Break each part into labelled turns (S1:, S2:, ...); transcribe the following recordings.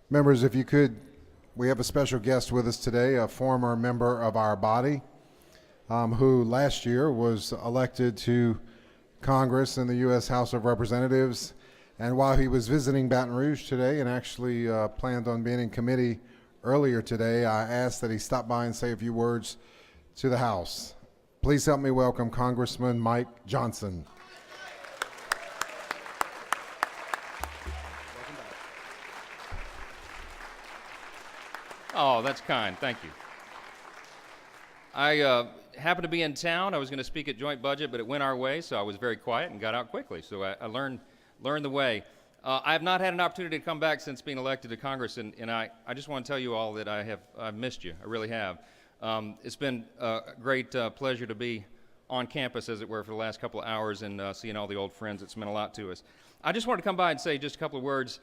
S1: Members, if you could, we have a special guest with us today, a former member of our body who last year was elected to Congress in the U.S. House of Representatives. And while he was visiting Baton Rouge today and actually planned on being in committee earlier today, I asked that he stop by and say a few words to the House. Please help me welcome Congressman Mike Johnson.
S2: Oh, that's kind. Thank you. I happened to be in town. I was going to speak at joint budget, but it went our way, so I was very quiet and got out quickly. So I learned the way. I have not had an opportunity to come back since being elected to Congress, and I just want to tell you all that I've missed you. I really have. It's been a great pleasure to be on campus, as it were, for the last couple of hours and seeing all the old friends. It's meant a lot to us. I just wanted to come by and say just a couple of words.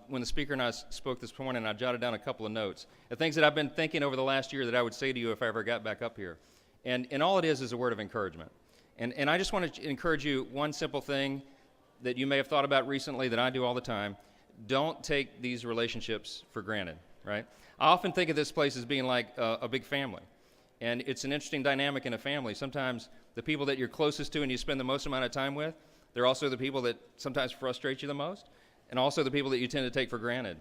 S2: When the speaker and I spoke this morning, I jotted down a couple of notes, the things that I've been thinking over the last year that I would say to you if I ever got back up here. And all it is a word of encouragement. And I just want to encourage you one simple thing that you may have thought about recently that I do all the time. Don't take these relationships for granted, right? I often think of this place as being like a big family. And it's an interesting dynamic in a family. Sometimes the people that you're closest to and you spend the most amount of time with, they're also the people that sometimes frustrate you the most, and also the people that you tend to take for granted.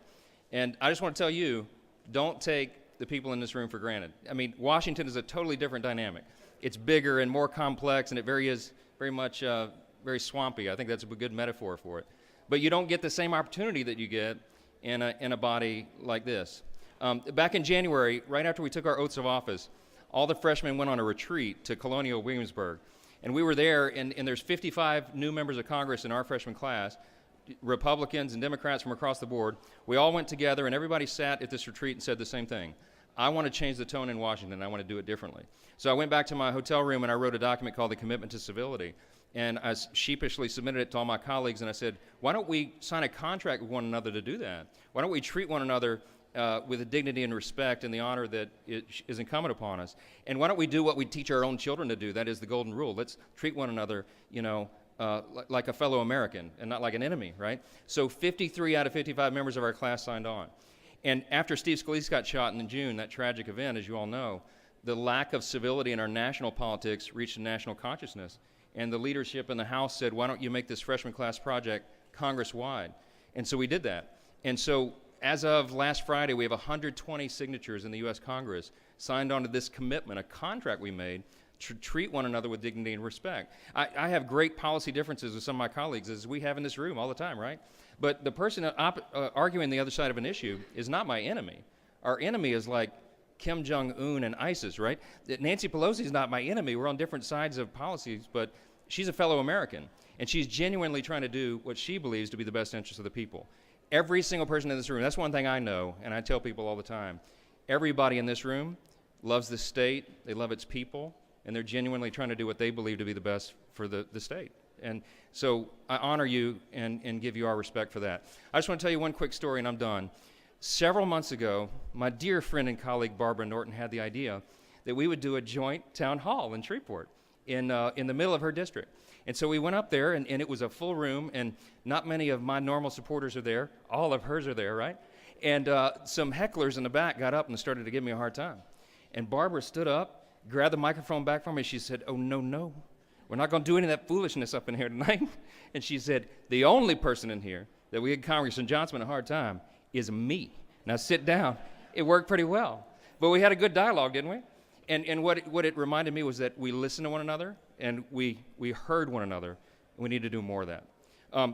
S2: And I just want to tell you, don't take the people in this room for granted. I mean, Washington is a totally different dynamic. It's bigger and more complex, and it is very much very swampy. I think that's a good metaphor for it. But you don't get the same opportunity that you get in a body like this. Back in January, right after we took our oaths of office, all the freshmen went on a retreat to Colonial Williamsburg. And we were there, and there's 55 new members of Congress in our freshman class, Republicans and Democrats from across the board. We all went together, and everybody sat at this retreat and said the same thing. I want to change the tone in Washington. I want to do it differently. So I went back to my hotel room, and I wrote a document called the Commitment to Civility. And I sheepishly submitted it to all my colleagues, and I said, why don't we sign a contract with one another to do that? Why don't we treat one another with the dignity and respect and the honor that is incumbent upon us? And why don't we do what we teach our own children to do? That is the golden rule. Let's treat one another, like a fellow American and not like an enemy, right? So 53 out of 55 members of our class signed on. And after Steve Scalise got shot in June, that tragic event, as you all know, the lack of civility in our national politics reached a national consciousness. And the leadership in the House said, why don't you make this freshman class project Congress-wide? And so we did that. And so as of last Friday, we have 120 signatures in the U.S. Congress signed on to this commitment, a contract we made to treat one another with dignity and respect. I have great policy differences with some of my colleagues, as we have in this room all the time, right? But the person arguing the other side of an issue is not my enemy. Our enemy is like Kim Jong-un and ISIS, right? Nancy Pelosi is not my enemy. We're on different sides of policies, but she's a fellow American, and she's genuinely trying to do what she believes to be the best interest of the people. Every single person in this room, that's one thing I know, and I tell people all the time, everybody in this room loves this state, they love its people, and they're genuinely trying to do what they believe to be the best for the state. And so I honor you and give you our respect for that. I just want to tell you one quick story, and I'm done. Several months ago, my dear friend and colleague Barbara Norton had the idea that we would do a joint town hall in Shreveport in the middle of her district. And so we went up there, and it was a full room, and not many of my normal supporters are there. All of hers are there, right? And some hecklers in the back got up and started to give me a hard time. And Barbara stood up, grabbed the microphone back from me. She said, oh, no, we're not going to do any of that foolishness up in here tonight. And she said, the only person in here that we had Congressman Johnson a hard time is me. Now sit down. It worked pretty well. But we had a good dialogue, didn't we? And what it reminded me was that we listened to one another, and we heard one another, and we need to do more of that.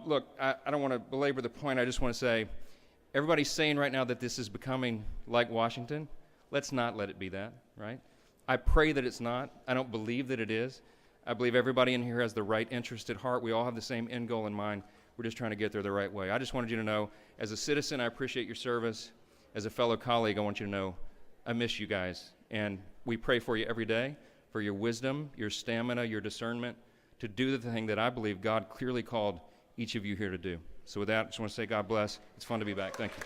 S2: Look, I don't want to belabor the point. I just want to say, everybody's saying right now that this is becoming like Washington. Let's not let it be that, right? I pray that it's not. I don't believe that it is. I believe everybody in here has the right interest at heart. We all have the same end goal in mind. We're just trying to get there the right way. I just wanted you to know, as a citizen, I appreciate your service. As a fellow colleague, I want you to know I miss you guys. And we pray for you every day, for your wisdom, your stamina, your discernment, to do the thing that I believe God clearly called each of you here to do. So with that, I just want to say God bless. It's fun to be back. Thank you.